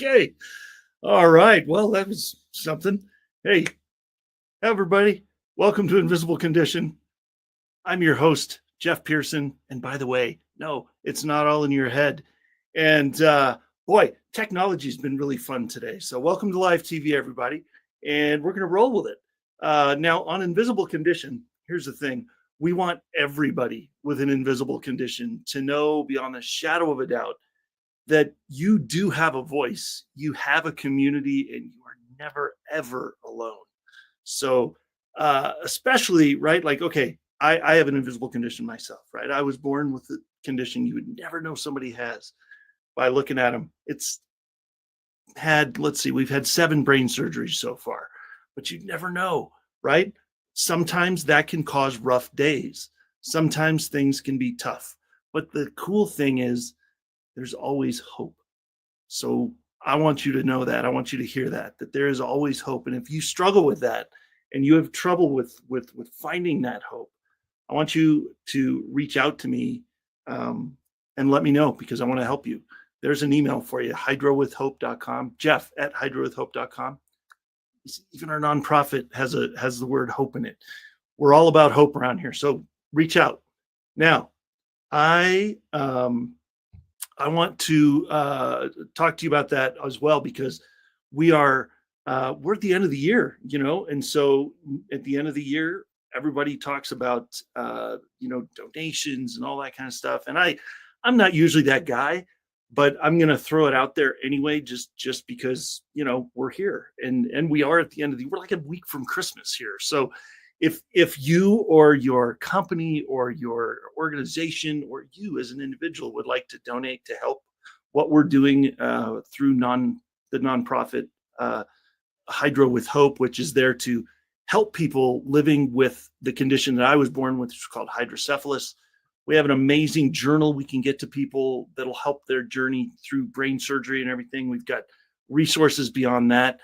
Okay. All right. Well, that was something. Hey, everybody. Welcome to Invisible Condition. I'm your host, Jeff Pearson. And by the way, no, it's not all in your head. And boy, technology's been really fun today. So welcome to live TV, everybody. And we're going to roll with it. Now, on Invisible Condition, here's the thing. We want everybody with an invisible condition to know beyond a shadow of a doubt that you do have a voice, you have a community, and you are never, ever alone. So, especially, right? Like, okay, I have an invisible condition myself, right? I was born with a condition you would never know somebody has by looking at them. It's had, let's see, we've had 7 brain surgeries so far, but you never know, right? Sometimes that can cause rough days. Sometimes things can be tough. But the cool thing is, there's always hope. So I want you to know that. I want you to hear that there is always hope. And if you struggle with that and you have trouble with finding that hope, I want you to reach out to me and let me know, because I want to help you. There's an email for you, hydrowithhope.com, Jeff@hydrowithhope.com. Even our nonprofit has the word hope in it. We're all about hope around here. So reach out. Now, I want to talk to you about that as well, because we're at the end of the year, and so at the end of the year, everybody talks about donations and all that kind of stuff. And I'm not usually that guy, but I'm going to throw it out there anyway, just because we're here and we are at the end of the year. We're like a week from Christmas here, so. If you or your company or your organization or you as an individual would like to donate to help what we're doing through the nonprofit Hydro with Hope, which is there to help people living with the condition that I was born with, which is called hydrocephalus. We have an amazing journal we can get to people that'll help their journey through brain surgery and everything. We've got resources beyond that.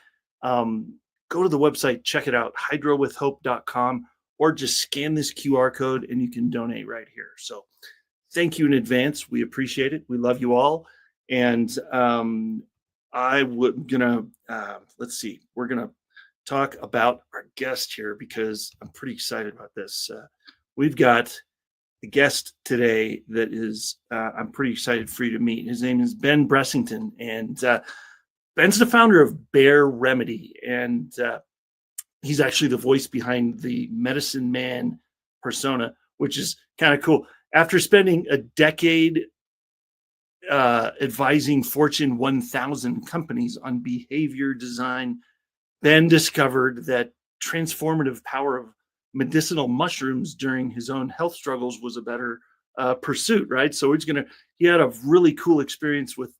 Go to the website, check it out, hydrowithhope.com, or just scan this QR code and you can donate right here. So thank you in advance. We appreciate it. We love you all. And let's see, we're going to talk about our guest here because I'm pretty excited about this. We've got a guest today that is, I'm pretty excited for you to meet. His name is Ben Bressington, and Ben's the founder of Bear Remedy, and he's actually the voice behind the Medicine Man persona, which is kind of cool. After spending a decade advising Fortune 1000 companies on behavior design, Ben discovered that transformative power of medicinal mushrooms during his own health struggles was a better pursuit, right? So he had a really cool experience with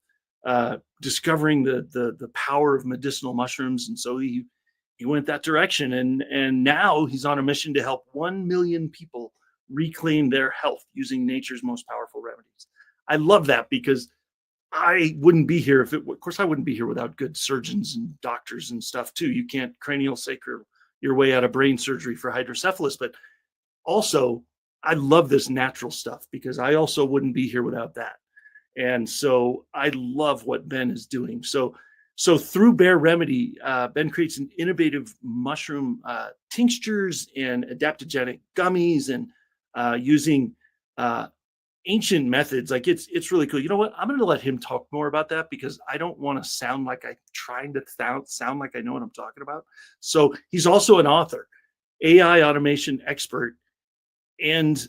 discovering the power of medicinal mushrooms, and so he went that direction, and now he's on a mission to help 1 million people reclaim their health using nature's most powerful remedies. I love that, because I wouldn't be here of course I wouldn't be here without good surgeons and doctors and stuff too. You can't cranial sacral your way out of brain surgery for hydrocephalus, but also I love this natural stuff, because I also wouldn't be here without that. And so I love what Ben is doing. So through Bear Remedy, Ben creates an innovative mushroom tinctures and adaptogenic gummies, and using ancient methods. Like it's really cool. You know what? I'm going to let him talk more about that, because I don't want to sound like I'm trying to sound like I know what I'm talking about. So he's also an author, AI automation expert, and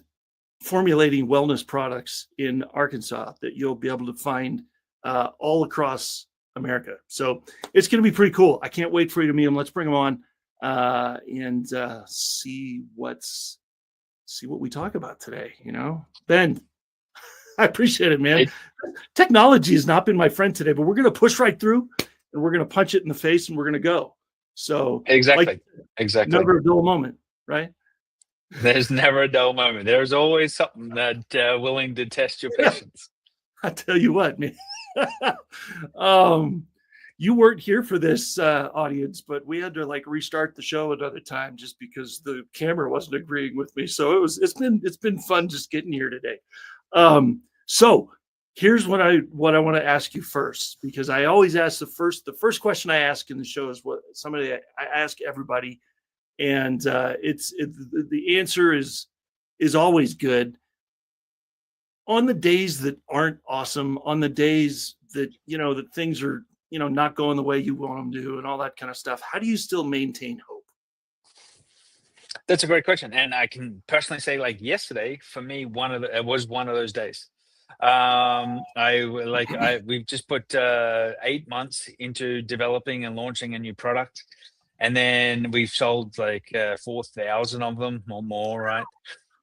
formulating wellness products in Arkansas that you'll be able to find all across America. So it's going to be pretty cool. I can't wait for you to meet him. Let's bring him on and see what we talk about today. Ben, I appreciate it, man. Technology has not been my friend today, but we're going to push right through, and we're going to punch it in the face, and we're going to go. So exactly. Never a dull moment, right? There's never a dull moment. There's always something that willing to test your patience. I tell you what, man. You weren't here for this audience, but we had to restart the show another time just because the camera wasn't agreeing with me. So it's been fun just getting here today. So here's what I want to ask you first, because I always ask the first question I ask in the show is what somebody I ask everybody, and the answer is always good. On the days that aren't awesome, on the days that that things are not going the way you want them to, and all that kind of stuff, how do you still maintain hope? That's a great question, and I can personally say, like yesterday, for me, it was one of those days. We've just put 8 months into developing and launching a new product, and then we've sold like 4,000 of them or more, right?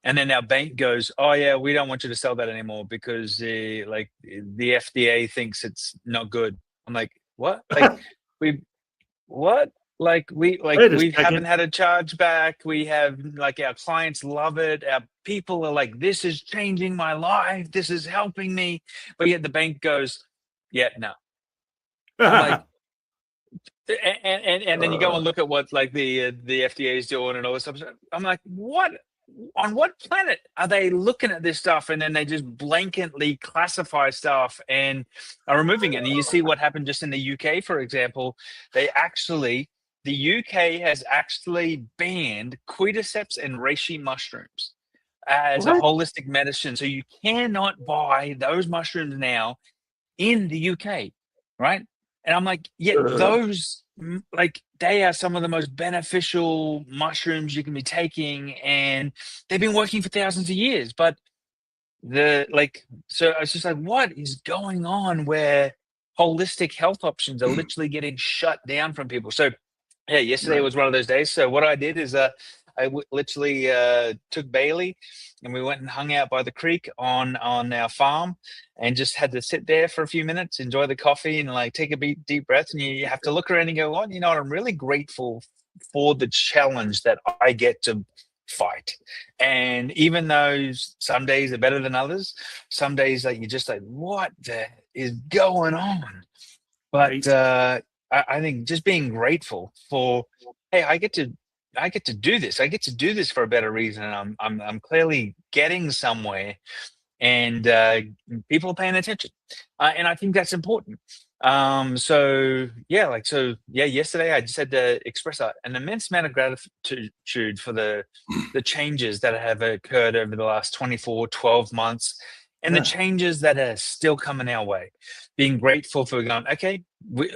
And then our bank goes, "Oh yeah, we don't want you to sell that anymore because the FDA thinks it's not good." I'm like, "What? Like we what? Wait a We second. haven't had a charge back. We have like our clients love it. Our people are like, this is changing my life. This is helping me." But yet the bank goes, "Yeah, no." I'm like, and then you go and look at what like the FDA is doing and all this stuff. I'm like, what? On what planet are they looking at this stuff and then they just blanketly classify stuff and are removing it? And you see what happened just in the UK, for example. The UK has actually banned cordyceps and reishi mushrooms as a What? holistic medicine. So you cannot buy those mushrooms now in the UK, right? And I'm like, yet those, like, they are some of the most beneficial mushrooms you can be taking, and they've been working for thousands of years. But so I was just like, what is going on where holistic health options are literally getting shut down from people? So yeah, yesterday Right. was one of those days. So what I did is literally took Bailey and we went and hung out by the creek on our farm and just had to sit there for a few minutes, enjoy the coffee and like take a deep breath. And you have to look around and go, well, I'm really grateful for the challenge that I get to fight. And even though some days are better than others, some days like you're just like, what the is going on? But Right. I think just being grateful for, hey, I get to do this. I get to do this for a better reason. And I'm clearly getting somewhere, and people are paying attention, and I think that's important. Yesterday I just had to express an immense amount of gratitude for the changes that have occurred over the last 12 months, and the Yeah. changes that are still coming our way. Being grateful for going, okay, we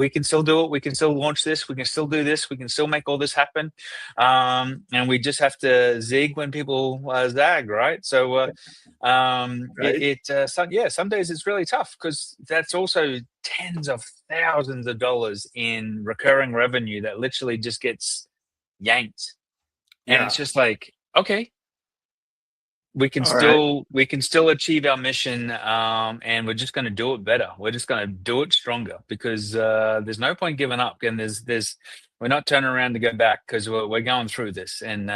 can still do it. We can still launch this. We can still do this. We can still make all this happen. And we just have to zig when people zag, right? So Right. some days it's really tough because that's also tens of thousands of dollars in recurring revenue that literally just gets yanked. And it's Yeah. just like, okay, we can All right. still achieve our mission, and we're just going to do it better. We're just going to do it stronger because there's no point giving up, and we're not turning around to go back because we're going through this. And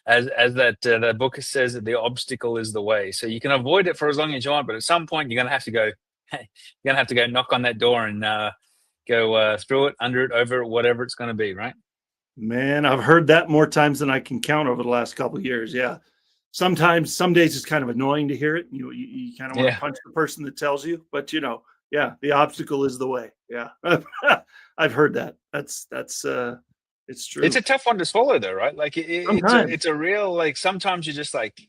as that book says, that the obstacle is the way. So you can avoid it for as long as you want, but at some point you're going to have to go. You're going to have to go knock on that door and go through it, under it, over it, whatever it's going to be, right? Man, I've heard that more times than I can count over the last couple of years. Yeah. Sometimes, some days it's kind of annoying to hear it. You kind of want to Yeah. punch the person that tells you, but yeah, the obstacle is the way. Yeah. I've heard that. That's it's true. It's a tough one to swallow, though, right? Like Sometimes. it's a real, like, sometimes you're just like,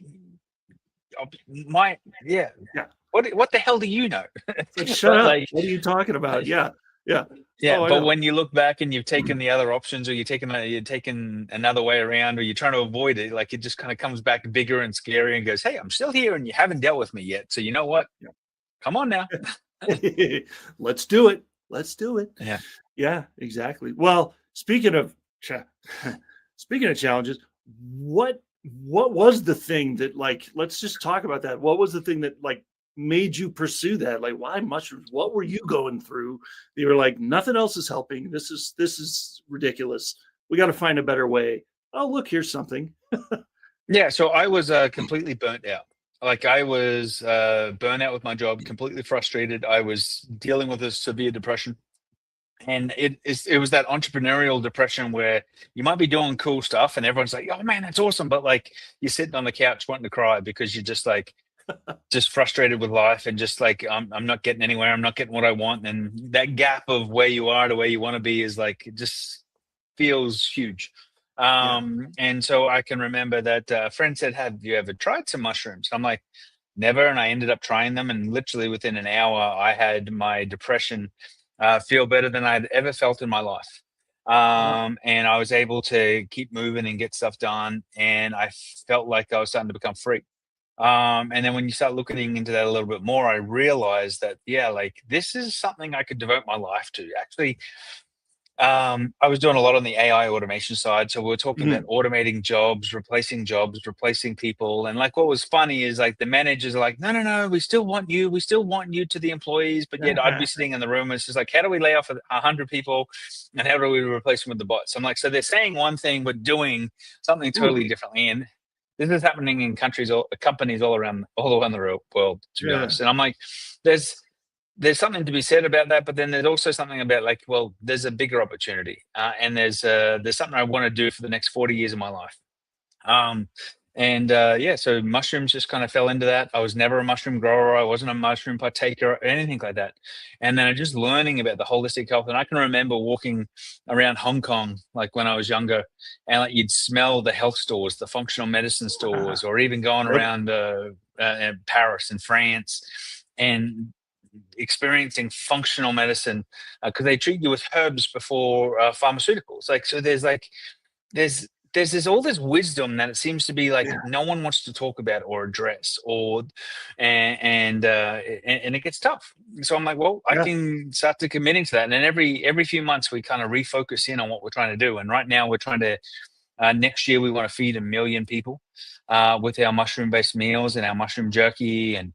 yeah. Yeah. What the hell do you know? It's like, shut But up. like, What are you talking about? Yeah. Yeah. yeah. Oh, I But know. when you look back and you've taken the other options, or you're taking another way around, or you're trying to avoid it, like it just kind of comes back bigger and scarier and goes, hey, I'm still here, and you haven't dealt with me yet. So you know what? Yeah. Come on now. Let's do it. Let's do it. Yeah. Yeah, exactly. Well, speaking of speaking of challenges, what was the thing that, like, let's just talk about that. What was the thing that like made you pursue that? Like, why mushrooms? What were you going through? You were like, nothing else is helping. This is ridiculous. We got to find a better way. Oh, look, here's something. Yeah, so I was completely burnt out. Like I was burnt out with my job, completely frustrated. I was dealing with a severe depression, and it was that entrepreneurial depression where you might be doing cool stuff, and everyone's like, "Oh man, that's awesome," but like you're sitting on the couch wanting to cry because you're just like, just frustrated with life and just like I'm not getting anywhere. I'm not getting what I want, and that gap of where you are to where you want to be is like it just feels huge. Yeah. And so I can remember that a friend said, "Have you ever tried some mushrooms?" I'm like, "Never," and I ended up trying them, and literally within an hour, I had my depression feel better than I'd ever felt in my life. Wow. And I was able to keep moving and get stuff done, and I felt like I was starting to become free. And then when you start looking into that a little bit more, I realized that, yeah, like this is something I could devote my life to. Actually, I was doing a lot on the AI automation side. So we were talking about Mhm. automating jobs, replacing people. And like what was funny is like the managers are like, no, no, no, we still want you. We still want you to the employees. But yet I'd be sitting in the room and it's just like, how do we lay off 100 people and how do we replace them with the bots? I'm like, so they're saying one thing, but doing something Ooh, totally differently. And this is happening in companies all around the world, to be yeah. honest. And I'm like, there's there's something to be said about that, but then there's also something about like, well, there's a bigger opportunity, and there's something I want to do for the next 40 years of my life. Um, and yeah, so mushrooms just kind of fell into that. I was never a mushroom grower. I wasn't a mushroom partaker or anything like that. And then just learning about the holistic health. And I can remember walking around Hong Kong, like when I was younger, and like you'd smell the health stores, the functional medicine stores, or even going Yep. around in Paris and France and experiencing functional medicine because they treat you with herbs before pharmaceuticals. Like, so there's there's all this wisdom that it seems to be like Yeah. no one wants to talk about or address or and it gets tough. So I'm like, well, I Yeah. can start to committing to that. And then every few months we kind of refocus in on what we're trying to do. And right now we're trying to next year we want to feed 1 million people with our mushroom based meals and our mushroom jerky and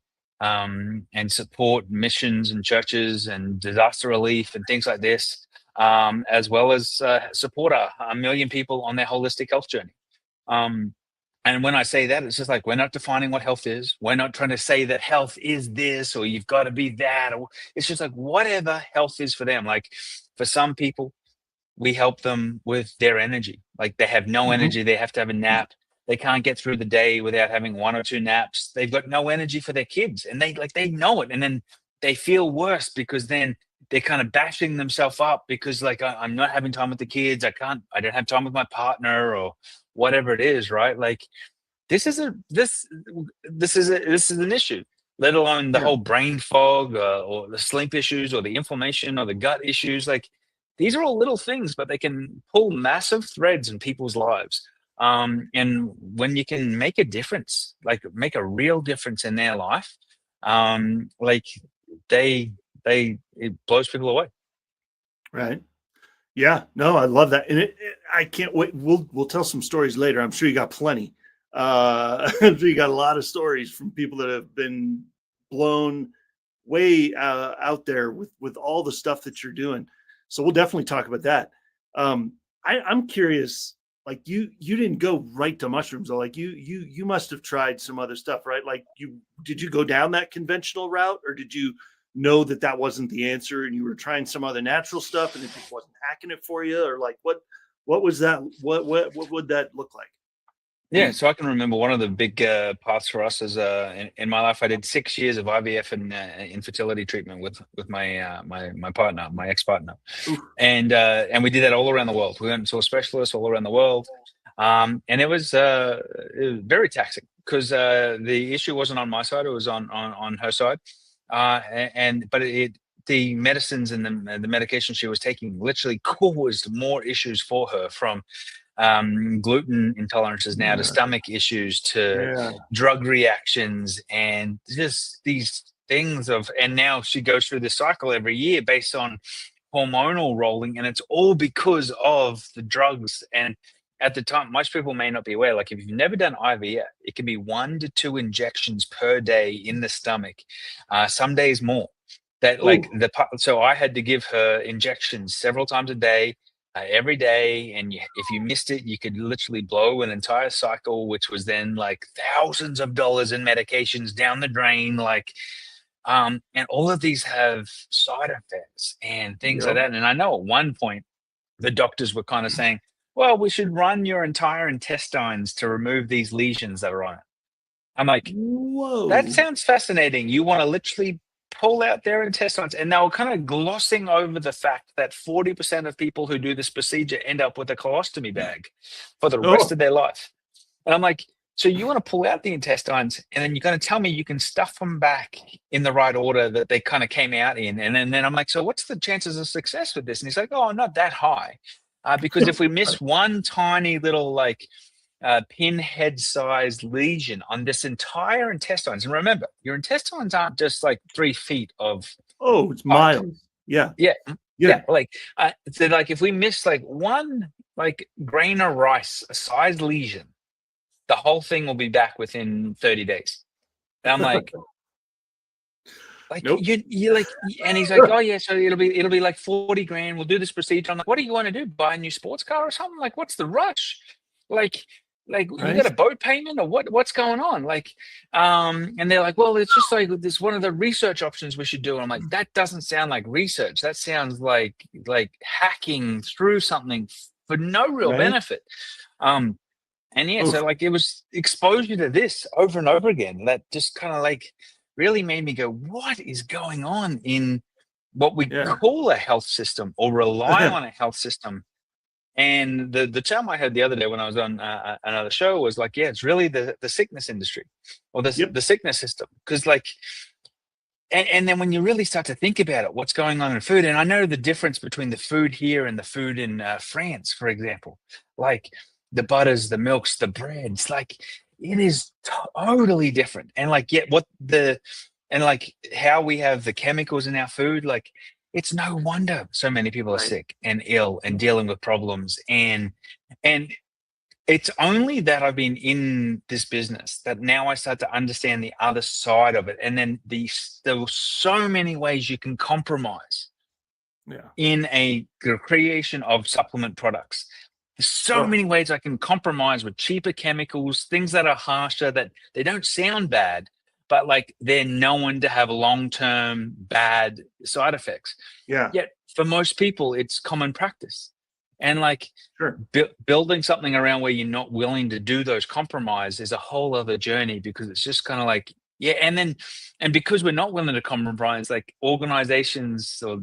support missions and churches and disaster relief and things like this, as well as support 1 million people on their holistic health journey. Um, and when I say that, it's just like we're not defining what health is. We're not trying to say that health is this or you've got to be that. Or it's just like whatever health is for them. Like for some people, we help them with their energy. Like they have no Mhm. energy. They have to have a nap. They can't get through the day without having one or two naps. They've got no energy for their kids and they know it. And then they feel worse because then they're kind of bashing themselves up because like I'm not having time with the kids. I don't have time with my partner or whatever it is. Right. Like this is a this is an issue, let alone the Yeah. whole brain fog or the sleep issues or the inflammation or the gut issues. Like these are all little things, but they can pull massive threads in people's lives. And when you can make a difference, like make a real difference in their life, like they it blows people away. Right. Yeah. No, I love that. And I can't wait. We'll tell some stories later. I'm sure you got plenty. I'm sure you got a lot of stories from people that have been blown way out there with all the stuff that you're doing. So we'll definitely talk about that. I'm curious. Like you didn't go right to mushrooms, though. Like you must have tried some other stuff, right? Like did you go down that conventional route, or did you know that that wasn't the answer and you were trying some other natural stuff and it just wasn't hacking it for you, or like what was that, what would that look like? Yeah, so I can remember one of the big parts for us is in my life. I did 6 years of IVF and infertility treatment with my partner, my ex partner, Oof. and we did that all around the world. We went and saw specialists all around the world, and it was very taxing because the issue wasn't on my side; it was on her side, but the medicines and the medication she was taking literally caused more issues for her from gluten intolerances now to Yeah. stomach issues to Yeah. drug reactions and just these things of and now she goes through this cycle every year based on hormonal rolling and it's all because of the drugs. And at the time most people may not be aware, like if you've never done IVF, it can be 1 to 2 injections per day in the stomach, some days more. That like Oh. so I had to give her injections several times a day, every day, and if you missed it you could literally blow an entire cycle, which was then like thousands of dollars in medications down the drain. Like and all of these have side effects and things like Yep. that. And I know at one point the doctors were kind of saying, well, we should run your entire intestines to remove these lesions that are on it. I'm like, Whoa. that sounds fascinating. You want to literally pull out their intestines. And they were kind of glossing over the fact that 40% of people who do this procedure end up with a colostomy bag for the rest Oh, of their life. And I'm like, so you want to pull out the intestines and then you're going to tell me you can stuff them back in the right order that they kind of came out in. And then I'm like, so what's the chances of success with this? And he's like, oh, not that high. Because if we miss one tiny little pinhead-sized lesion on this entire intestines, and remember, your intestines aren't just like 3 feet of oh, it's pipe. miles. Yeah. Yeah. Yeah. So like if we miss like one like grain of rice size lesion, the whole thing will be back within 30 days. And I'm like, Nope. you like, and he's like, oh yeah, so it'll be like 40 grand. We'll do this procedure. I'm like, what do you want to do? Buy a new sports car or something? Like, what's the rush? Like you got a boat payment or what's going on? And they're like, well, it's just like this one of the research options we should do. And I'm like, that doesn't sound like research. That sounds like hacking through something for no real benefit. And yeah, so like it was exposure to this over and over again that just kind of like really made me go, what is going on in what we call a health system or rely on a health system? And the term I heard the other day when I was on another show was like, yeah, it's really the sickness industry or the sickness system. Because like, and then when you really start to think about it, what's going on in food, and I know the difference between the food here and the food in France, for example, like the butters, the milks, the breads, like it is totally different. And like, yet and like how we have the chemicals in our food, like it's no wonder so many people are sick and ill and dealing with problems. And it's only that I've been in this business that now I start to understand the other side of it. And then there were so many ways you can compromise in a creation of supplement products. There's so many ways I can compromise with cheaper chemicals, things that are harsher, that they don't sound bad, but like they're known to have long-term bad side effects. Yet for most people, it's common practice. And like building something around where you're not willing to do those compromises is a whole other journey, because it's just kind of like, and because we're not willing to compromise, like organizations or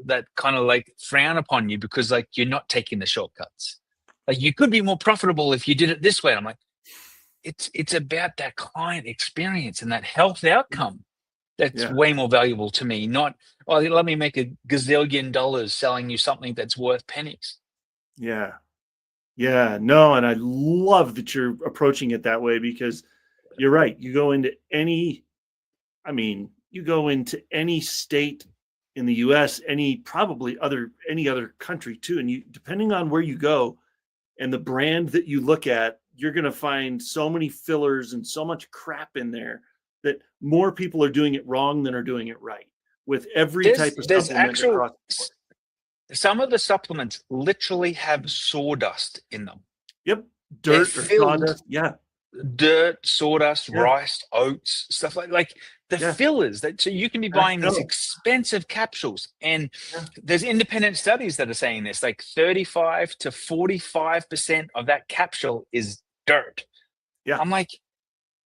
that kind of like frown upon you because like you're not taking the shortcuts. Like you could be more profitable if you did it this way. And I'm like, it's about that client experience and that health outcome that's way more valuable to me. Not, oh, let me make a gazillion dollars selling you something that's worth pennies. No, and I love that you're approaching it that way, because you're right. You go into any state in the US, any other country too, and you, depending on where you go and the brand that you look at, you're going to find so many fillers and so much crap in there that more people are doing it wrong than are doing it right with every type of supplement across the board. Some of the supplements literally have sawdust in them. Dirt or sawdust. Dirt, sawdust, rice, oats, stuff like the fillers. So you can be buying these expensive capsules, and there's independent studies that are saying this, like 35 to 45% of that capsule is dirt. I'm like,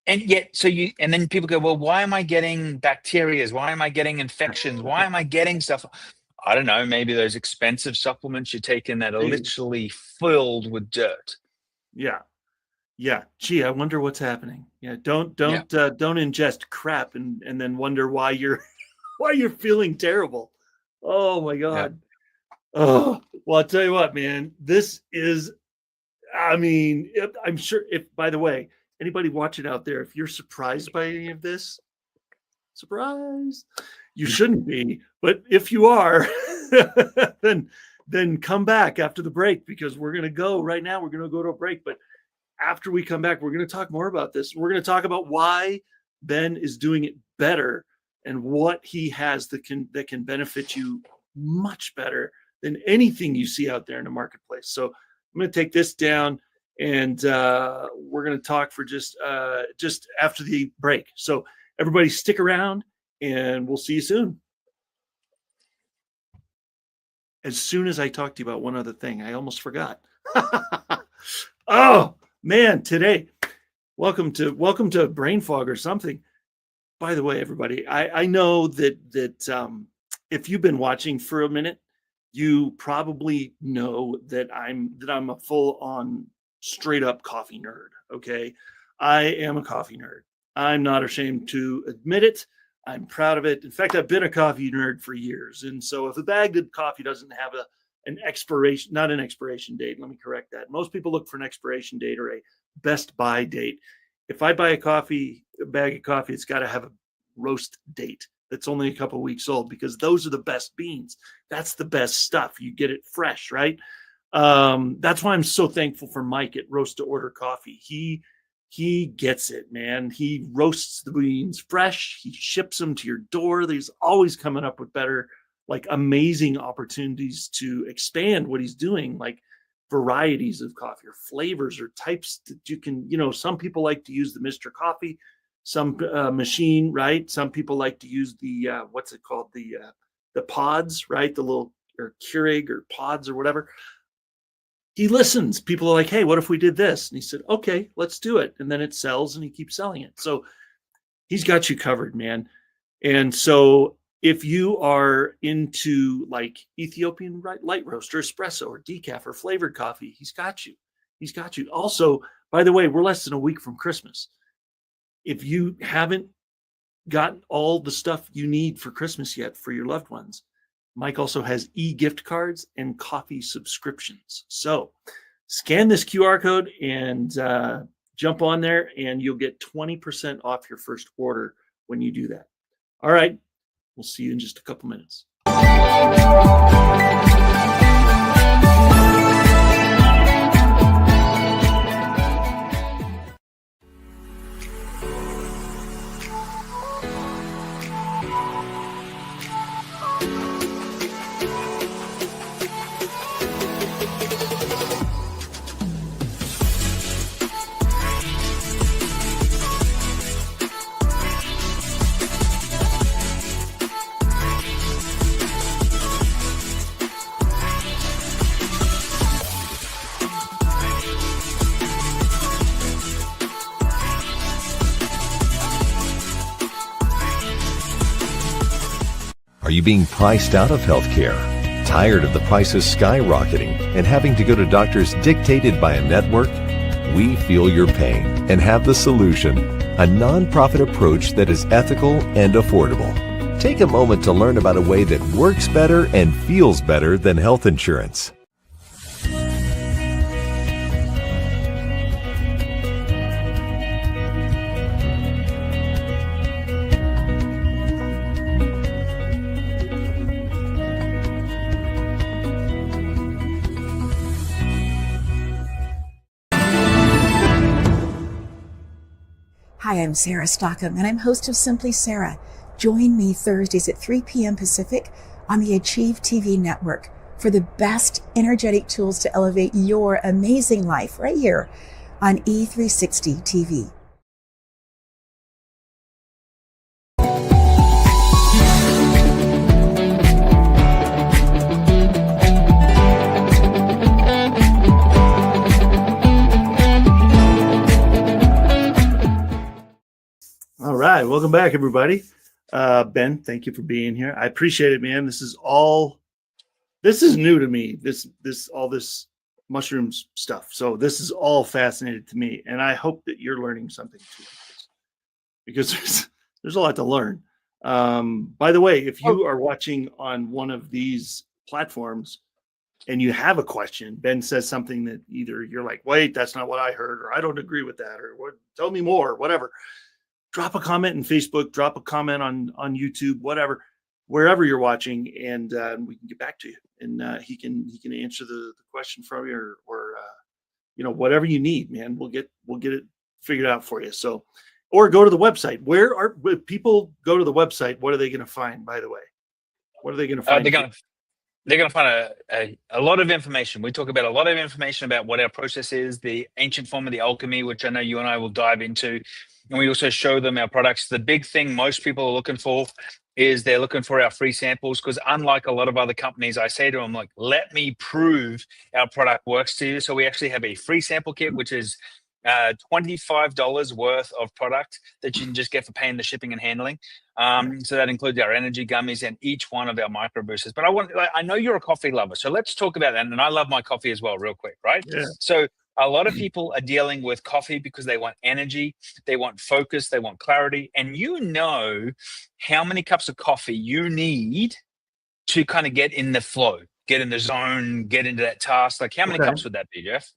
and yet, and then people go, well, why am I getting bacteria? Why am I getting infections? Why am I getting stuff? I don't know, maybe those expensive supplements you're taking that are literally filled with dirt. Gee, I wonder what's happening. Don't ingest crap and then wonder why you're feeling terrible. Oh my God. Oh, well, I'll tell you what, man, this is, I'm sure, if, by the way, anybody watching out there, if you're surprised by any of this, surprise, you shouldn't be, but if you are, then come back after the break, because we're going to go right now. We're going to go to a break, but after we come back, we're going to talk more about this. We're going to talk about why Ben is doing it better and what he has that can benefit you much better than anything you see out there in the marketplace. So I'm going to take this down, and we're going to talk for just after the break. So everybody stick around, and we'll see you soon. As soon as I talk to you about one other thing, I almost forgot. Oh, man, today, welcome to brain fog or something. By the way, everybody, I know that if you've been watching for a minute, you probably know that I'm a full on straight up coffee nerd. Okay, I am a coffee nerd. I'm not ashamed to admit it. I'm proud of it. In fact, I've been a coffee nerd for years. And so if a bagged coffee doesn't have an expiration, not an expiration date, let me correct that. Most people look for an expiration date or a best buy date. If I buy a bag of coffee, it's got to have a roast date that's only a couple weeks old, because those are the best beans. That's the best stuff. You get it fresh, right? That's why I'm so thankful for Mike at Roast to Order Coffee. He gets it, man. He roasts the beans fresh. He ships them to your door. He's always coming up with better, like amazing opportunities to expand what he's doing, like varieties of coffee or flavors or types that you can, some people like to use the Mr. Coffee, some machine, right? Some people like to use the, what's it called? The pods, right? The little, or Keurig or pods or whatever. He listens. People are like, hey, what if we did this? And he said, okay, let's do it. And then it sells and he keeps selling it. So he's got you covered, man. And so if you are into like Ethiopian light roast or espresso or decaf or flavored coffee, he's got you. He's got you. Also, by the way, we're less than a week from Christmas. If you haven't gotten all the stuff you need for Christmas yet for your loved ones, Mike also has e-gift cards and coffee subscriptions. So scan this QR code and jump on there, and you'll get 20% off your first order when you do that. All right. We'll see you in just a couple minutes. Are you being priced out of healthcare? Tired of the prices skyrocketing and having to go to doctors dictated by a network? We feel your pain and have the solution, a nonprofit approach that is ethical and affordable. Take a moment to learn about a way that works better and feels better than health insurance. Hi, I'm Sarah Stockham, and I'm host of Simply Sarah. Join me Thursdays at 3 p.m. Pacific on the Achieve TV network for the best energetic tools to elevate your amazing life right here on E360 TV. All right, welcome back, everybody. Ben, thank you for being here. I appreciate it, man. This is new to me. All this mushrooms stuff. So this is all fascinating to me, and I hope that you're learning something too, because there's a lot to learn. By the way, if you are watching on one of these platforms and you have a question, Ben says something that either you're like, wait, that's not what I heard, or I don't agree with that, or what, tell me more, whatever. Drop a comment in Facebook, drop a comment on YouTube, whatever, wherever you're watching, and we can get back to you. And he can answer the question from you, or whatever you need, man. We'll get it figured out for you. So, or go to the website. If people go to the website, what are they going to find? By the way, what are they going to find? They're going to find a lot of information. We talk about a lot of information about what our process is, the ancient form of the alchemy, which I know you and I will dive into. And we also show them our products. The big thing most people are looking for is they're looking for our free samples, because unlike a lot of other companies, I say to them, like, let me prove our product works to you. So we actually have a free sample kit, which is $25 worth of product that you can just get for paying the shipping and handling. So that includes our energy gummies and each one of our micro boosters. But I know you're a coffee lover, so let's talk about that. And I love my coffee as well, real quick, right? Yeah. So a lot of people are dealing with coffee because they want energy, they want focus, they want clarity. And you know how many cups of coffee you need to kind of get in the flow, get in the zone, get into that task. Like how many cups would that be, Jeff?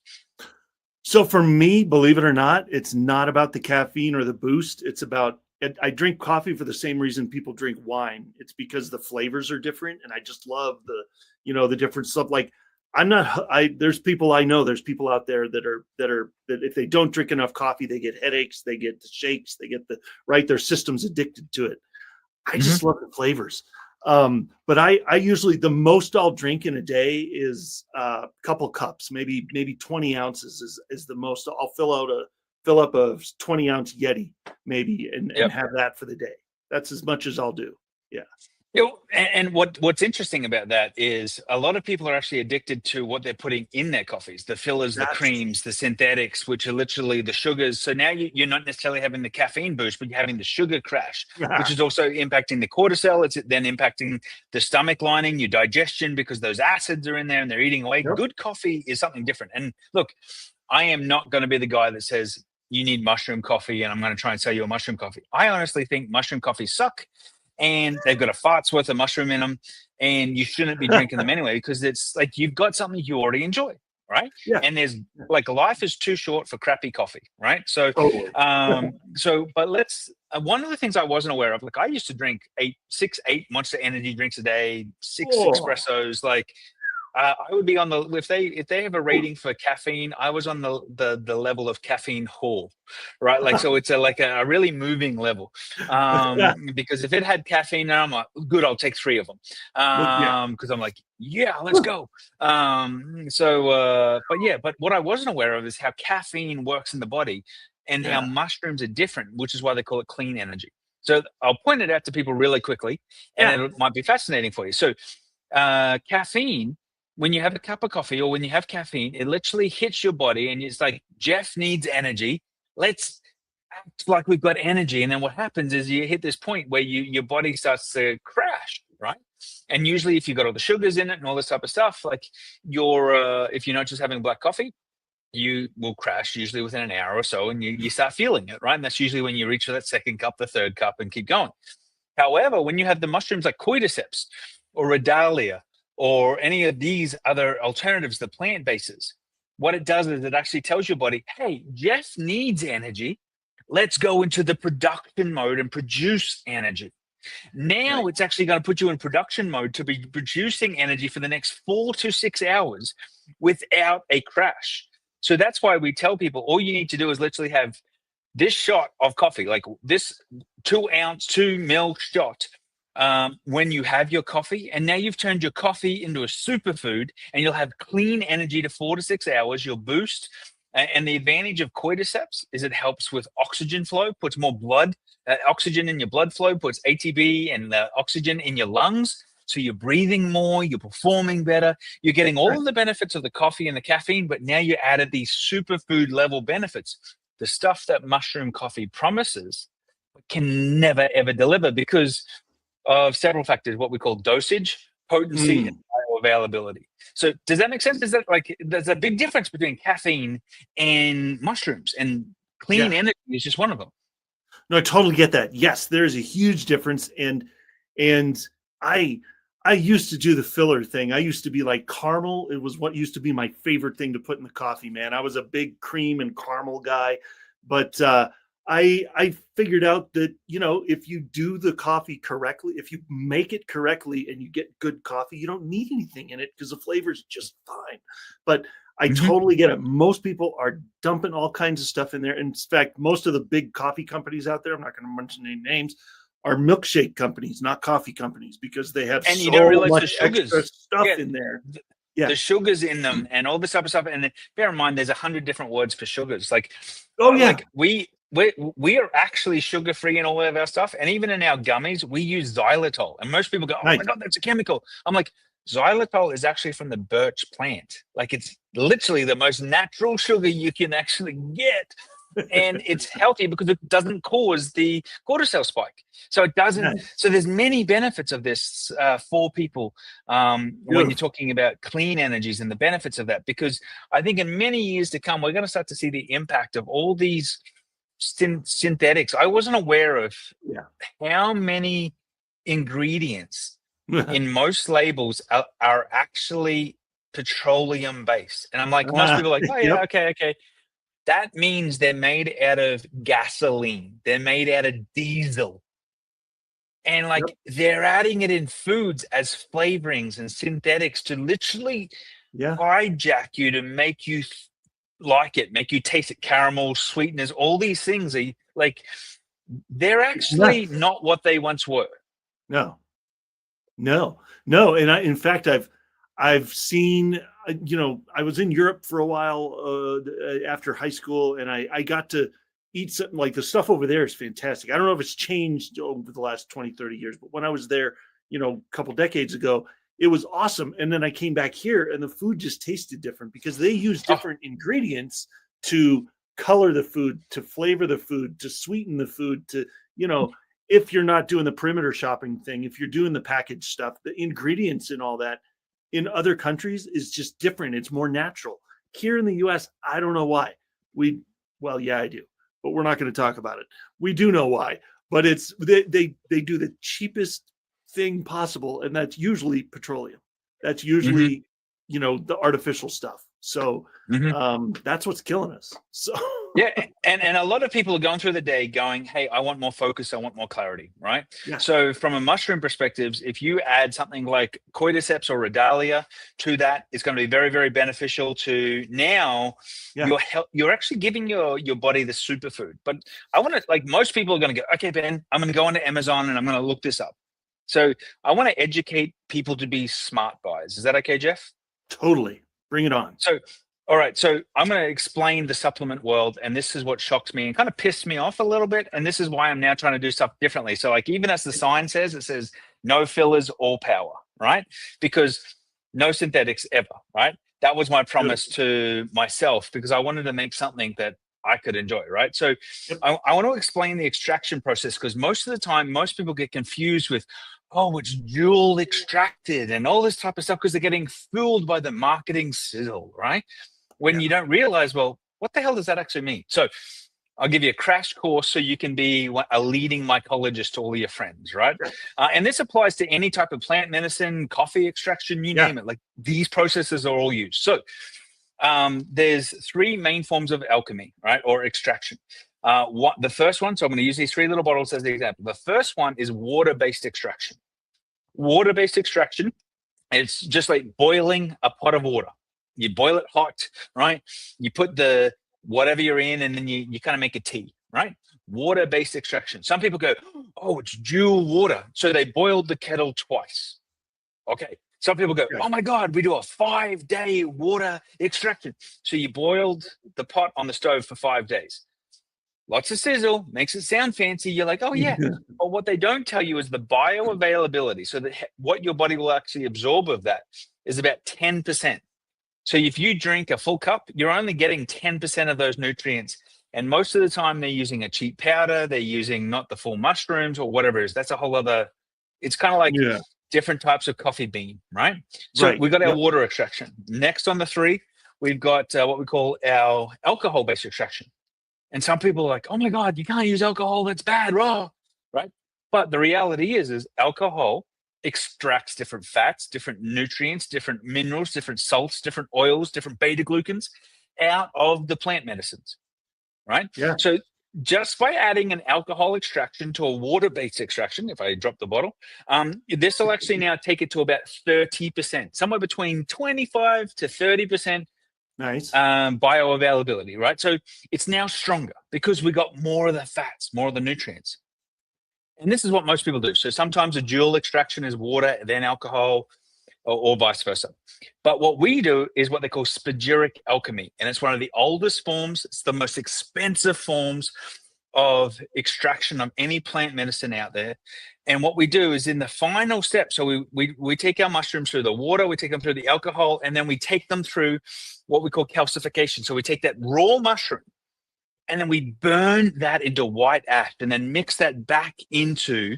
So for me, believe it or not, it's not about the caffeine or the boost. It's about, I drink coffee for the same reason people drink wine. It's because the flavors are different. And I just love the different stuff. Like there's people I know, there's people out there that if they don't drink enough coffee, they get headaches, they get the shakes, they get their system's addicted to it. I just love the flavors. But I usually, the most I'll drink in a day is a couple cups, maybe 20 ounces is the most. I'll fill up a 20-ounce Yeti maybe and have that for the day. That's as much as I'll do. Yeah. And what's interesting about that is a lot of people are actually addicted to what they're putting in their coffees, the fillers, the creams, the synthetics, which are literally the sugars. So now you're not necessarily having the caffeine boost, but you're having the sugar crash, which is also impacting the cortisol. It's then impacting the stomach lining, your digestion, because those acids are in there and they're eating away. Yep. Good coffee is something different. And look, I am not going to be the guy that says you need mushroom coffee and I'm going to try and sell you a mushroom coffee. I honestly think mushroom coffees suck. And they've got a fart's worth of mushroom in them, and you shouldn't be drinking them anyway, because it's like you've got something you already enjoy, right? Yeah. And there's like life is too short for crappy coffee, right? So, but let's. One of the things I wasn't aware of, like I used to drink 8 Monster Energy drinks a day, 6 espressos, like. I would be on the if they have a rating for caffeine, I was on the level of caffeine whore, right? Like so, it's a really moving level, because if it had caffeine, now I'm like, good, I'll take 3 of them, because I'm like, yeah, let's go. But what I wasn't aware of is how caffeine works in the body and how mushrooms are different, which is why they call it clean energy. So I'll point it out to people really quickly, and it might be fascinating for you. So caffeine. When you have a cup of coffee or when you have caffeine, it literally hits your body and it's like, Jeff needs energy. Let's act like we've got energy. And then what happens is you hit this point where your body starts to crash, right? And usually if you've got all the sugars in it and all this type of stuff, like if you're not just having black coffee, you will crash usually within an hour or so and you start feeling it, right? And that's usually when you reach that second cup, the third cup and keep going. However, when you have the mushrooms like cordyceps or redalia, or any of these other alternatives, the plant bases, what it does is it actually tells your body, hey, Jeff needs energy. Let's go into the production mode and produce energy. Now it's actually going to put you in production mode to be producing energy for the next 4 to 6 hours without a crash. So that's why we tell people all you need to do is literally have this shot of coffee, like this 2 ml shot. When you have your coffee, and now you've turned your coffee into a superfood and you'll have clean energy to 4 to 6 hours, you'll boost. And the advantage of cordyceps is it helps with oxygen flow, puts more blood, oxygen in your blood flow, puts ATP and the oxygen in your lungs. So you're breathing more, you're performing better, you're getting all of the benefits of the coffee and the caffeine, but now you added these superfood level benefits, the stuff that mushroom coffee promises, but can never ever deliver because of several factors, what we call dosage, potency, and bioavailability. So does that make sense? Is that like there's a big difference between caffeine and mushrooms, and clean energy is just one of them. No, I totally get that. Yes, there's a huge difference. And I used to do the filler thing. I used to be like caramel. It was what used to be my favorite thing to put in the coffee, man. I was a big cream and caramel guy, but I figured out that, if you do the coffee correctly, if you make it correctly and you get good coffee, you don't need anything in it because the flavor is just fine. But I totally get it. Most people are dumping all kinds of stuff in there. In fact, most of the big coffee companies out there, I'm not going to mention any names, are milkshake companies, not coffee companies, because they have you don't realize much the sugars extra stuff in there. The sugars in them and all this type of stuff. And then bear in mind, there's 100 different words for sugars. Like, like we are actually sugar-free in all of our stuff. And even in our gummies, we use xylitol. And most people go, oh my God, that's a chemical. I'm like, Xylitol is actually from the birch plant. Like, it's literally the most natural sugar you can actually get. And it's healthy because it doesn't cause the cortisol spike. So it doesn't. Nice. So there's many benefits of this for people when you're talking about clean energies and the benefits of that. Because I think in many years to come, we're going to start to see the impact of all these synthetics. I wasn't aware of how many ingredients in most labels are actually petroleum based. And I'm like, most people are like, oh yeah, okay. That means they're made out of gasoline. They're made out of diesel. And like they're adding it in foods as flavorings and synthetics to literally hijack you, to make you like it, make you taste it, caramel, sweetness, all these things. Are like, they're actually not what they once were. No. And in fact, I've seen, I was in Europe for a while after high school, and I got to eat something. Like, the stuff over there is fantastic. I don't know if it's changed over the last 20, 30 years, but when I was there, a couple decades ago, it was awesome. And then I came back here and the food just tasted different because they use different ingredients to color the food, to flavor the food, to sweeten the food, to, if you're not doing the perimeter shopping thing, if you're doing the packaged stuff, the ingredients and all that in other countries is just different. It's more natural. Here in the US, I don't know why. I do, but we're not going to talk about it. We do know why, but it's they do the cheapest thing possible, and that's usually petroleum. That's usually the artificial stuff. So that's what's killing us. So and a lot of people are going through the day going, hey, I want more focus, I want more clarity, right? Yeah. So from a mushroom perspective, if you add something like cordyceps or redalia to that, it's going to be very, very beneficial to now you're actually giving your body the superfood. But I want to, like, most people are going to go, okay, Ben, I'm going to go onto Amazon and I'm going to look this up. So I want to educate people to be smart buyers. Is that okay, Jeff? Totally. Bring it on. So, all right. So I'm going to explain the supplement world, and this is what shocks me and kind of pissed me off a little bit. And this is why I'm now trying to do stuff differently. So, like, even as the sign says, it says no fillers, all power, right? Because no synthetics ever, right? That was my promise to myself, because I wanted to make something that I could enjoy, right? So I want to explain the extraction process, because most of the time, most people get confused with, oh, it's dual extracted and all this type of stuff, because they're getting fooled by the marketing sizzle, right? When you don't realize, well, what the hell does that actually mean? So I'll give you a crash course so you can be a leading mycologist to all of your friends, right? And this applies to any type of plant medicine, coffee extraction, you name it. Like, these processes are all used. So there's three main forms of alchemy, right, or extraction. The first one, so I'm going to use these three little bottles as the example. The first one is water-based extraction. Water-based extraction, it's just like boiling a pot of water. You boil it hot, right? You put the whatever you're in, and then you kind of make a tea, right? Water-based extraction. Some people go, oh, it's dual water. So they boiled the kettle twice. Okay. Some people go, oh my God, we do a 5-day water extraction. So you boiled the pot on the stove for 5 days. Lots of sizzle, makes it sound fancy. You're like, oh yeah. But what they don't tell you is the bioavailability. So that what your body will actually absorb of that is about 10%. So if you drink a full cup, you're only getting 10% of those nutrients. And most of the time they're using a cheap powder. They're using not the full mushrooms or whatever it is. That's a whole other, it's kind of like different types of coffee bean, right? So we got our water extraction. Next on the three, we've got what we call our alcohol-based extraction. And some people are like, oh my God, you can't use alcohol, that's bad, raw, right? But the reality is alcohol extracts different fats, different nutrients, different minerals, different salts, different oils, different beta glucans out of the plant medicines, right? Yeah. So just by adding an alcohol extraction to a water-based extraction, if I drop the bottle, this will actually now take it to about 30%, somewhere between 25 to 30%. Nice. Bioavailability, right? So it's now stronger because we got more of the fats, more of the nutrients. And this is what most people do. So sometimes a dual extraction is water, then alcohol, or vice versa. But what we do is what they call spagyric alchemy. And it's one of the oldest forms. It's the most expensive forms. of extraction of any plant medicine out there. And what we do is in the final step, so we take our mushrooms through the water, we take them through the alcohol, and then we take them through what we call calcification. So we take that raw mushroom and then we burn that into white ash and then mix that back into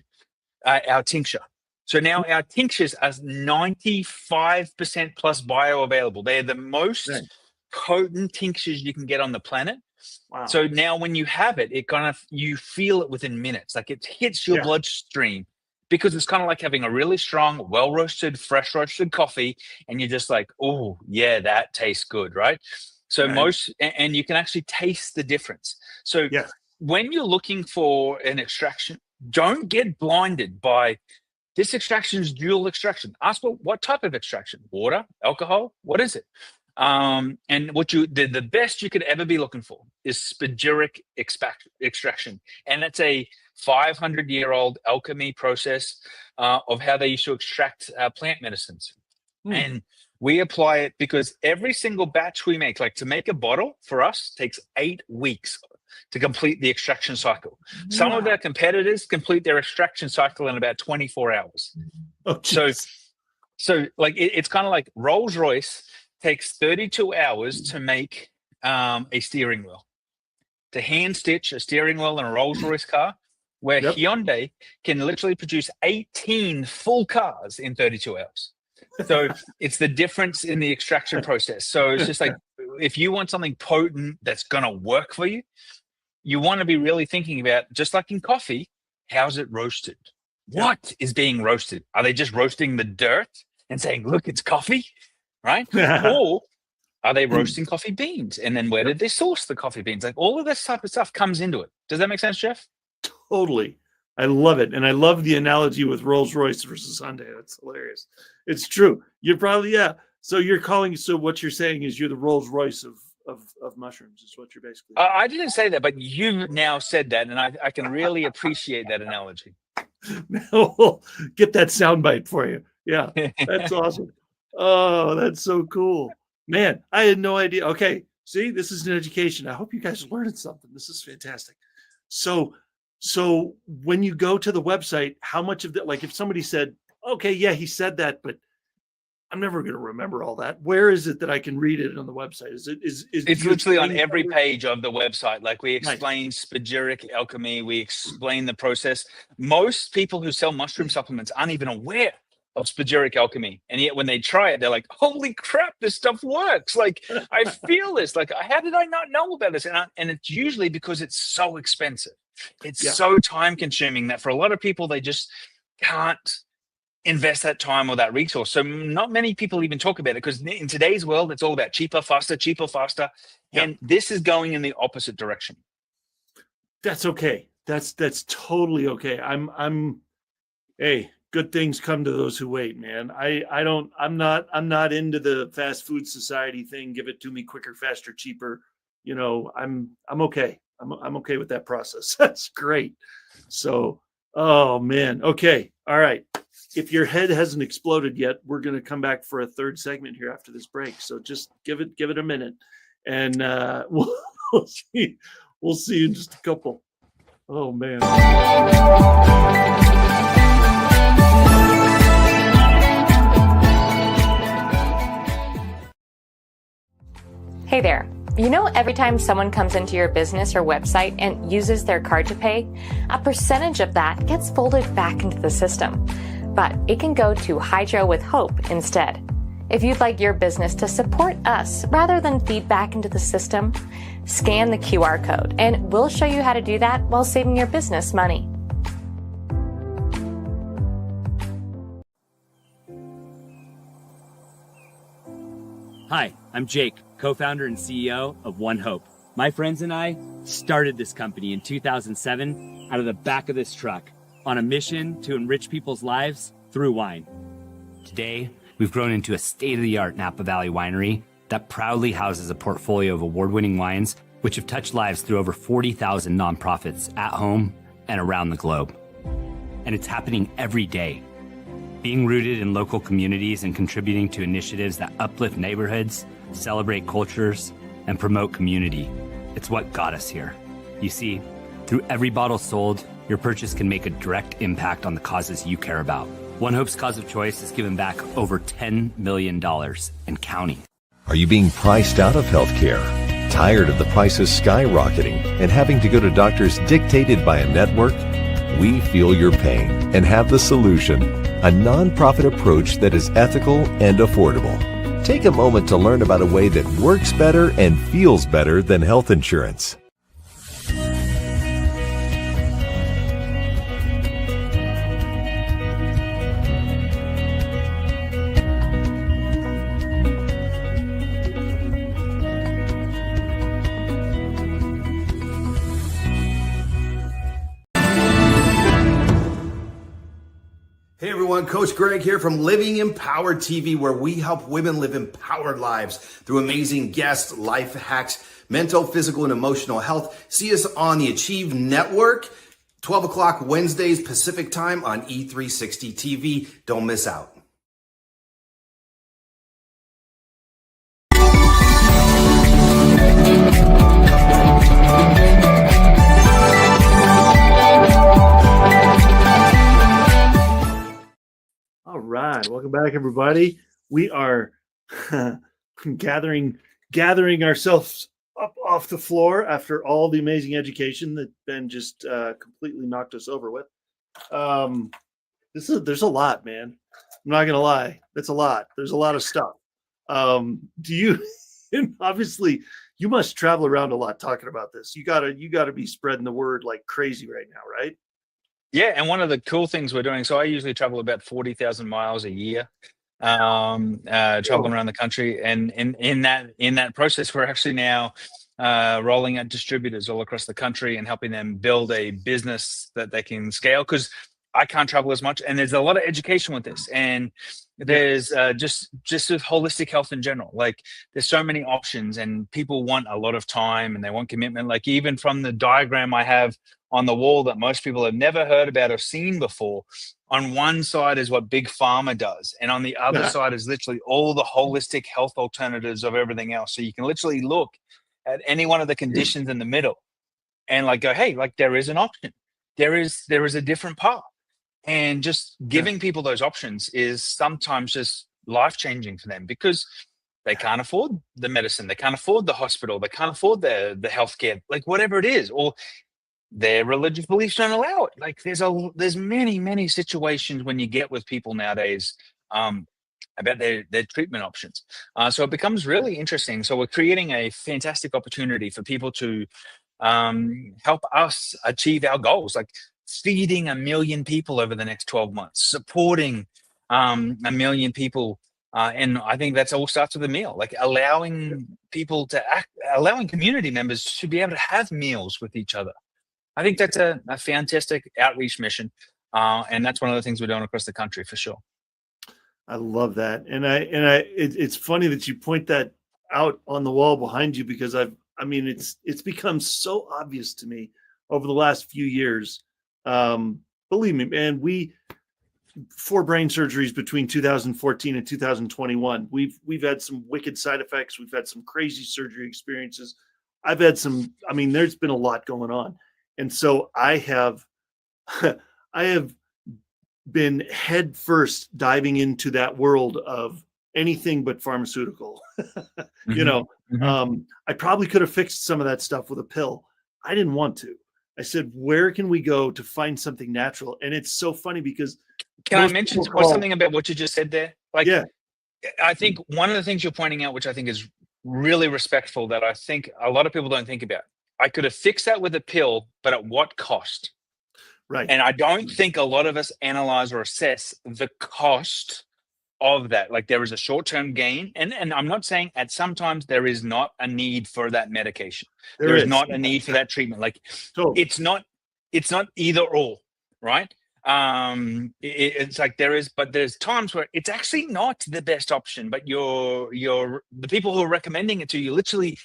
our tincture. So now our tinctures are 95% plus bioavailable. They're the most potent tinctures you can get on the planet. Wow. So now when you have it, you feel it within minutes. Like it hits your bloodstream, because it's kind of like having a really strong, well-roasted, fresh roasted coffee. And you're just like, oh yeah, that tastes good, right? So and you can actually taste the difference. So when you're looking for an extraction, don't get blinded by this extraction is dual extraction. Ask what type of extraction? Water, alcohol, what is it? And what the best you could ever be looking for is spagyric extraction. And that's a 500-year-old alchemy process of how they used to extract plant medicines. And we apply it because every single batch we make, like to make a bottle for us, takes 8 weeks to complete the extraction cycle. Some of our competitors complete their extraction cycle in about 24 hours. Oh, so like it's kind of like Rolls-Royce takes 32 hours to make a steering wheel. To hand stitch a steering wheel in a Rolls-Royce car, where Hyundai can literally produce 18 full cars in 32 hours. So it's the difference in the extraction process. So it's just like, if you want something potent that's going to work for you, you want to be really thinking about, just like in coffee, how's it roasted? What is being roasted? Are they just roasting the dirt and saying, look, it's coffee, right? Or are they roasting coffee beans? And then where did they source the coffee beans? Like all of this type of stuff comes into it. Does that make sense, Jeff? Totally. I love it. And I love the analogy with Rolls-Royce versus Hyundai. That's hilarious. It's true. You're probably, So what you're saying is you're the Rolls-Royce of mushrooms is what you're basically saying. I didn't say that, but you've now said that. And I can really appreciate that analogy. We'll get that soundbite for you. Yeah, that's awesome. Oh, that's so cool. Man, I had no idea. Okay, see, this is an education. I hope you guys are learning something. This is fantastic. So when you go to the website, how much of that, like if somebody said, okay, yeah, he said that, but I'm never going to remember all that. Where is it that I can read it on the website? It's literally on every page of the website. Like we explain spagyric alchemy, we explain the process. Most people who sell mushroom supplements aren't even aware of spagyric alchemy, and yet when they try it, they're like, "Holy crap, this stuff works!" Like I feel this. Like, how did I not know about this? And it's usually because it's so expensive. It's so time consuming that for a lot of people, they just can't invest that time or that resource. So not many people even talk about it, because in today's world, it's all about cheaper, faster. And this is going in the opposite direction. That's okay. That's totally okay. Hey, good things come to those who wait, man. I'm not into the fast food society thing. Give it to me quicker, faster, cheaper. I'm okay. I'm okay with that process. That's great. So, oh man. Okay. All right. If your head hasn't exploded yet, we're going to come back for a third segment here after this break. So just give it a minute, and we'll see you in just a couple. Oh man. Hey there. Every time someone comes into your business or website and uses their card to pay, a percentage of that gets folded back into the system. But it can go to Hydro with Hope instead. If you'd like your business to support us rather than feed back into the system, scan the QR code and we'll show you how to do that while saving your business money. Hi, I'm Jake, co-founder and CEO of One Hope. My friends and I started this company in 2007 out of the back of this truck on a mission to enrich people's lives through wine. Today, we've grown into a state-of-the-art Napa Valley winery that proudly houses a portfolio of award-winning wines which have touched lives through over 40,000 nonprofits at home and around the globe. And it's happening every day. Being rooted in local communities and contributing to initiatives that uplift neighborhoods, celebrate cultures, and promote community. It's what got us here. You see, Through every bottle sold, your purchase can make a direct impact on the causes you care about. One Hope's cause of choice has given back over $10 million and counting. Are you being priced out of healthcare? Tired of the prices skyrocketing and having to go to doctors dictated by a network? We feel your pain and have the solution, a nonprofit approach that is ethical and affordable. Take a moment to learn about a way that works better and feels better than health insurance. Hey everyone, Coach Greg here from Living Empowered TV, where we help women live empowered lives through amazing guests, life hacks, mental, physical, and emotional health. See us on the Achieve Network, 12 o'clock Wednesdays Pacific time on E360 TV. Don't miss out. All right, welcome back, everybody. We are gathering ourselves up off the floor after all the amazing education that Ben just completely knocked us over with. There's a lot, man. I'm not gonna lie, that's a lot. There's a lot of stuff. Do you? And obviously, you must travel around a lot talking about this. You gotta be spreading the word like crazy right now, right? Yeah, and one of the cool things we're doing, so I usually travel about 40,000 miles a year, traveling around the country, and in that process, we're actually now rolling out distributors all across the country and helping them build a business that they can scale, because I can't travel as much, and there's a lot of education with this, and there's just with holistic health in general. Like, there's so many options, and people want a lot of time and they want commitment. Like, even from the diagram I have on the wall that most people have never heard about or seen before, on one side is what Big Pharma does, and on the other side is literally all the holistic health alternatives of everything else. So you can literally look at any one of the conditions in the middle and like go, hey, like, there is an option. There is a different path. And just giving people those options is sometimes just life-changing for them, because they can't afford the medicine, they can't afford the hospital, they can't afford the healthcare, like whatever it is, or their religious beliefs don't allow it. Like, there's many situations when you get with people nowadays about their treatment options. So it becomes really interesting. So we're creating a fantastic opportunity for people to help us achieve our goals, like feeding 1 million people over the next 12 months, supporting 1 million people. And I think that's all starts with a meal, like allowing people to allowing community members to be able to have meals with each other. I think that's a fantastic outreach mission. And that's one of the things we're doing across the country for sure. I love that. And it's funny that you point that out on the wall behind you, because it's become so obvious to me over the last few years. Believe me, man, 4 brain surgeries between 2014 and 2021. We've had some wicked side effects. We've had some crazy surgery experiences. I've had some, there's been a lot going on. And so I have been head first diving into that world of anything but pharmaceutical. I probably could have fixed some of that stuff with a pill. I didn't want to. I said, where can we go to find something natural? And it's so funny because can I mention something about what you just said there? Like, yeah, I think one of the things you're pointing out, which I think is really respectful, that I think a lot of people don't think about. I could have fixed that with a pill, but at what cost? Right. And I don't think a lot of us analyze or assess the cost of that. Like, there is a short-term gain. And I'm not saying at sometimes there is not a need for that medication. There is not a need for that treatment. Like, it's not either or, right? It's like but there's times where it's actually not the best option, but the people who are recommending it to you literally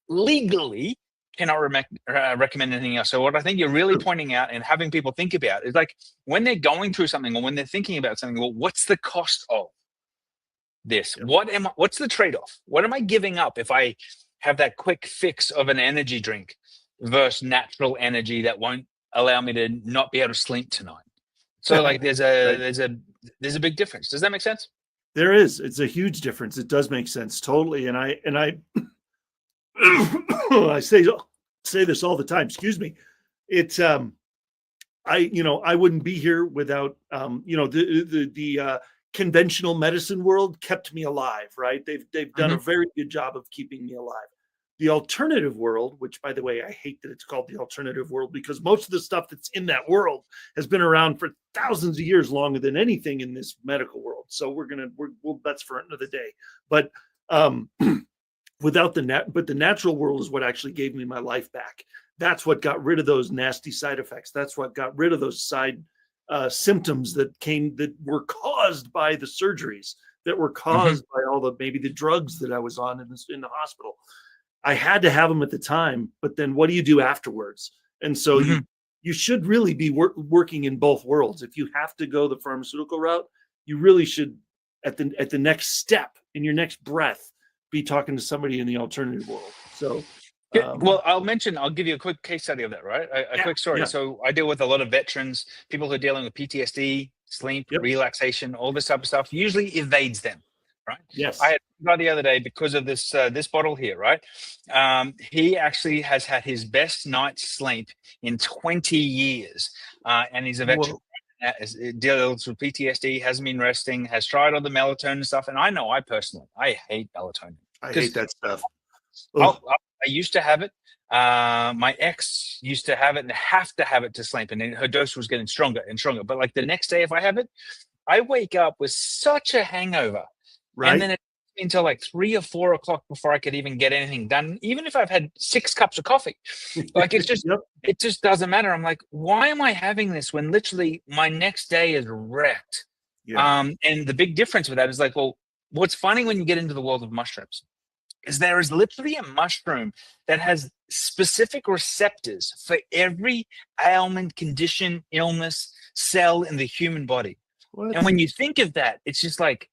legally cannot recommend anything else. So what I think you're really pointing out and having people think about is, like, when they're going through something or when they're thinking about something, well, what's the cost of this? What's the trade-off? What am I giving up if I have that quick fix of an energy drink? versus natural energy that won't allow me to not be able to sleep tonight. So like there's a big difference. Does that make sense? There is. It's a huge difference. It does make sense totally. And I I say this all the time. Excuse me. It's I wouldn't be here without the conventional medicine world kept me alive, right? They've done a very good job of keeping me alive. The alternative world, which by the way, I hate that it's called the alternative world, because most of the stuff that's in that world has been around for thousands of years, longer than anything in this medical world. So that's for another day. But the natural world is what actually gave me my life back. That's what got rid of those nasty side effects. That's what got rid of those side symptoms that were caused by the surgeries, that were caused by all maybe the drugs that I was on in the hospital. I had to have them at the time, but then what do you do afterwards? And so you should really be working in both worlds. If you have to go the pharmaceutical route, you really should, at the next step, in your next breath, be talking to somebody in the alternative world. So, well, I'll give you a quick case study of that, right? A quick story. Yeah. So I deal with a lot of veterans, people who are dealing with PTSD, sleep, relaxation, all this type of stuff, usually evades them, right? Yes. I had a guy the other day because of this bottle here, right? He actually has had his best night's sleep in 20 years, and he's a veteran. Deals with PTSD, hasn't been resting, has tried all the melatonin stuff, and I know I hate melatonin. I hate that stuff. I used to have it. My ex used to have it and have to have it to sleep, and then her dose was getting stronger and stronger. But like the next day, if I have it, I wake up with such a hangover, right? And then it until like 3 or 4 o'clock before I could even get anything done, even if I've had 6 cups of coffee. Like it's just it just doesn't matter. I'm like, why am I having this when literally my next day is wrecked? And the big difference with that is like, well, what's funny when you get into the world of mushrooms is there is literally a mushroom that has specific receptors for every ailment, condition, illness, cell in the human body. What? And when you think of that, it's just like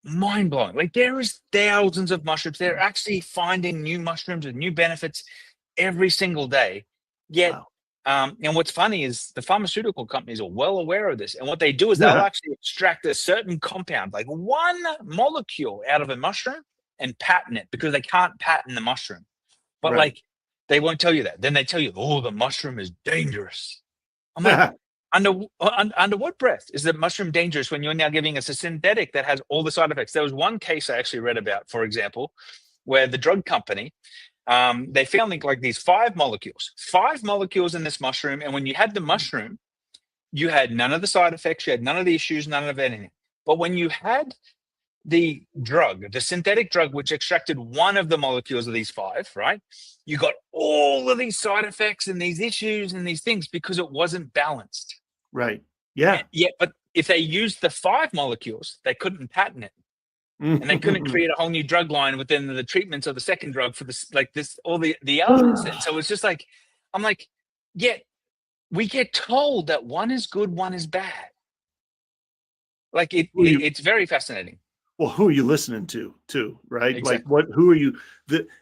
mind-blowing. Like there is thousands of mushrooms. They're actually finding new mushrooms with new benefits every single day. Yet, and what's funny is the pharmaceutical companies are well aware of this. And what they do is they'll actually extract a certain compound, like one molecule out of a mushroom, and patent it because they can't patent the mushroom. But like they won't tell you that. Then they tell you, oh, the mushroom is dangerous. I'm like, under what breath is the mushroom dangerous when you're now giving us a synthetic that has all the side effects? There was one case I actually read about, for example, where the drug company, they found like these 5 molecules in this mushroom. And when you had the mushroom, you had none of the side effects, you had none of the issues, none of anything. But when you had the drug, the synthetic drug, which extracted one of the molecules of these 5, right? You got all of these side effects and these issues and these things because it wasn't balanced. Right. Yeah. But if they used the 5 molecules, they couldn't patent it. And they couldn't create a whole new drug line within the treatments of the second drug for this, like this, all the elements. And so it's just like, I'm like, we get told that one is good, one is bad. Like it's very fascinating. Well, who are you listening to too, right? Exactly. Like who are you?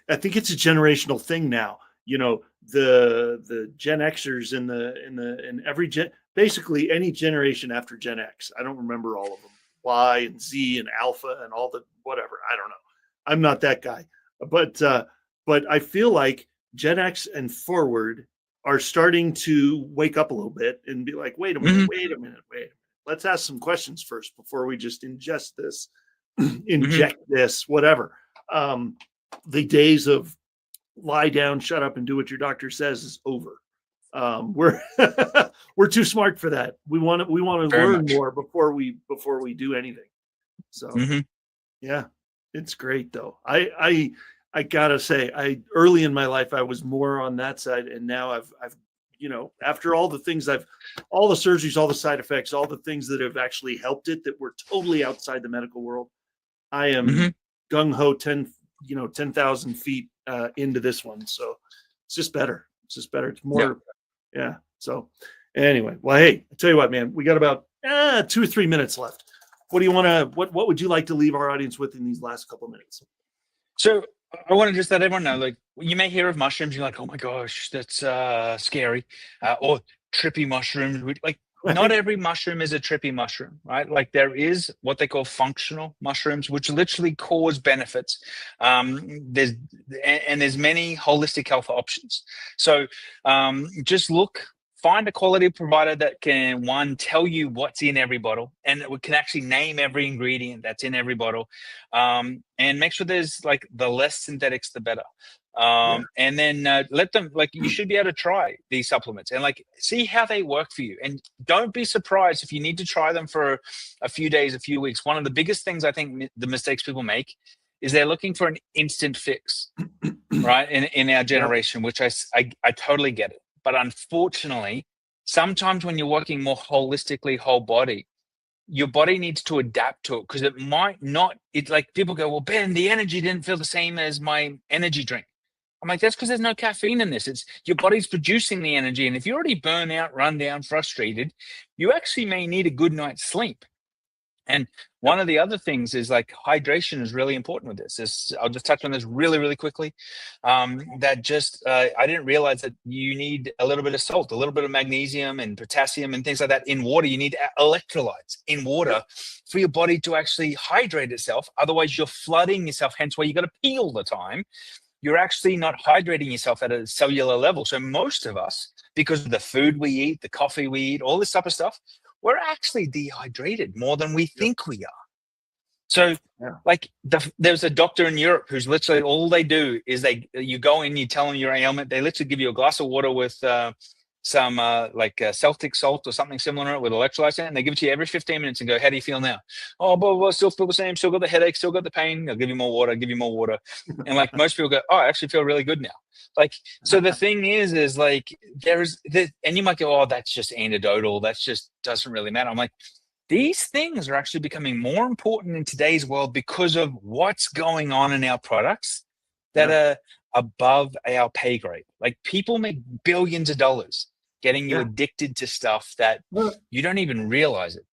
I think it's a generational thing now. You know, the Gen Xers in every basically any generation after Gen X. I don't remember all of them. Y and Z and Alpha and all the whatever. I don't know. I'm not that guy. But I feel like Gen X and forward are starting to wake up a little bit and be like, wait a minute. Let's ask some questions first before we just ingest this. Inject this, whatever. The days of lie down, shut up, and do what your doctor says is over. We're too smart for that. We want to learn more before we do anything. So yeah, it's great though. I gotta say, early in my life I was more on that side, and now I've after all the things all the surgeries, all the side effects, all the things that have actually helped it that were totally outside the medical world, I am gung-ho 10,000 feet into this one. So it's just better. It's more, So anyway, well, hey, I tell you what, man, we got about 2 or 3 minutes left. What do you want to, what would you like to leave our audience with in these last couple of minutes? So I want to just let everyone know, like, you may hear of mushrooms, you're like, oh my gosh, that's scary, or trippy mushrooms. Like, not every mushroom is a trippy mushroom, right? Like, there is what they call functional mushrooms, which literally cause benefits. There's many holistic health options. So just find a quality provider that can, one, tell you what's in every bottle, and it can actually name every ingredient that's in every bottle, and make sure there's, like, the less synthetics, the better. And then let them, like, you should be able to try these supplements and, like, see how they work for you. And don't be surprised if you need to try them for a few days, a few weeks. One of the biggest things I think the mistakes people make is they're looking for an instant fix, right? In our generation, which I totally get it. But unfortunately, sometimes when you're working more holistically, whole body, your body needs to adapt to it, because it might not. It's like people go, well, Ben, the energy didn't feel the same as my energy drink. I'm like, that's because there's no caffeine in this. It's your body's producing the energy. And if you're already burnt out, run down, frustrated, you actually may need a good night's sleep. And one of the other things is, like, hydration is really important with this. I'll just touch on this really, really quickly. I didn't realize that you need a little bit of salt, a little bit of magnesium and potassium and things like that in water. You need electrolytes in water for your body to actually hydrate itself. Otherwise, you're flooding yourself, hence why you got to pee all the time. You're actually not hydrating yourself at a cellular level. So most of us, because of the food we eat, the coffee we eat, all this type of stuff, we're actually dehydrated more than we think we are. So, like, there's a doctor in Europe who's literally, all they do is you go in, you tell them your ailment, they literally give you a glass of water with some Celtic salt or something similar with electrolytes in it, and they give it to you every 15 minutes and go, how do you feel now? Oh, blah, blah, still feel the same, still got the headache, still got the pain. They'll give you more water, and, like, most people go, oh, I actually feel really good now. Like, so the thing is like, and you might go, oh, that's just anecdotal, that's just doesn't really matter. I'm like, these things are actually becoming more important in today's world because of what's going on in our products that are above our pay grade. Like, people make billions of dollars getting you addicted to stuff that you don't even realize it.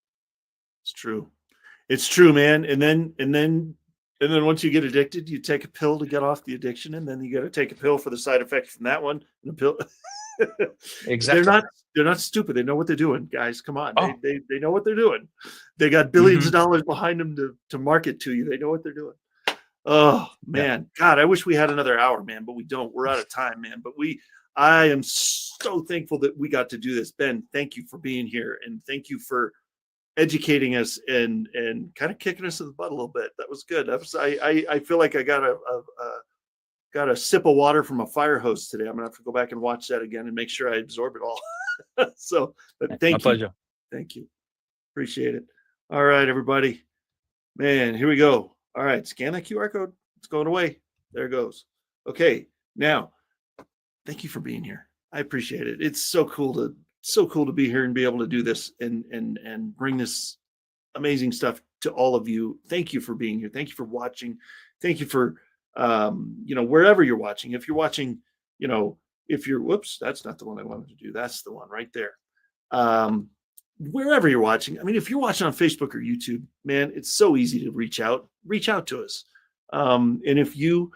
It's true, man. And then once you get addicted, you take a pill to get off the addiction, and then you got to take a pill for the side effect from that one. And a pill. Exactly. They're not stupid. They know what they're doing, guys. Come on. Oh. They know what they're doing. They got billions of dollars behind them to market to you. They know what they're doing. Oh man, God, I wish we had another hour, man, but we don't. We're out of time, man. But I am so thankful that we got to do this. Ben, thank you for being here, and thank you for educating us and kind of kicking us in the butt a little bit. That was good. I feel like I got a sip of water from a fire hose today. I'm gonna have to go back and watch that again and make sure I absorb it all. So, but thank you. Pleasure. Thank you. Appreciate it. All right, everybody. Man, here we go. All right, scan that QR code. It's going away. There it goes. Okay, now, thank you for being here. I appreciate it. It's so cool to be here and be able to do this and bring this amazing stuff to all of you. Thank you for being here. Thank you for watching. Thank you for wherever you're watching. If you're watching, whoops, that's not the one I wanted to do. That's the one right there. Wherever you're watching. I mean, if you're watching on Facebook or YouTube, man, it's so easy to reach out to us. And if you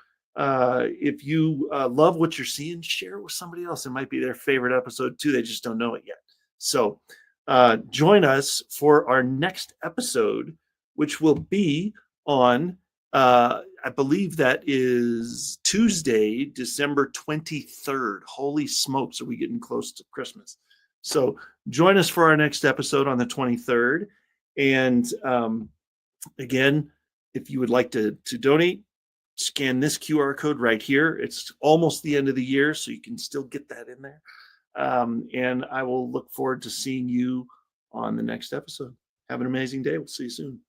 love what you're seeing, share it with somebody else. It might be their favorite episode too. They just don't know it yet. So join us for our next episode, which will be on, I believe that is Tuesday, December 23rd. Holy smokes, are we getting close to Christmas? So join us for our next episode on the 23rd. And again, if you would like to donate, scan this QR code right here. It's almost the end of the year, so you can still get that in there. And I will look forward to seeing you on the next episode. Have an amazing day. We'll see you soon.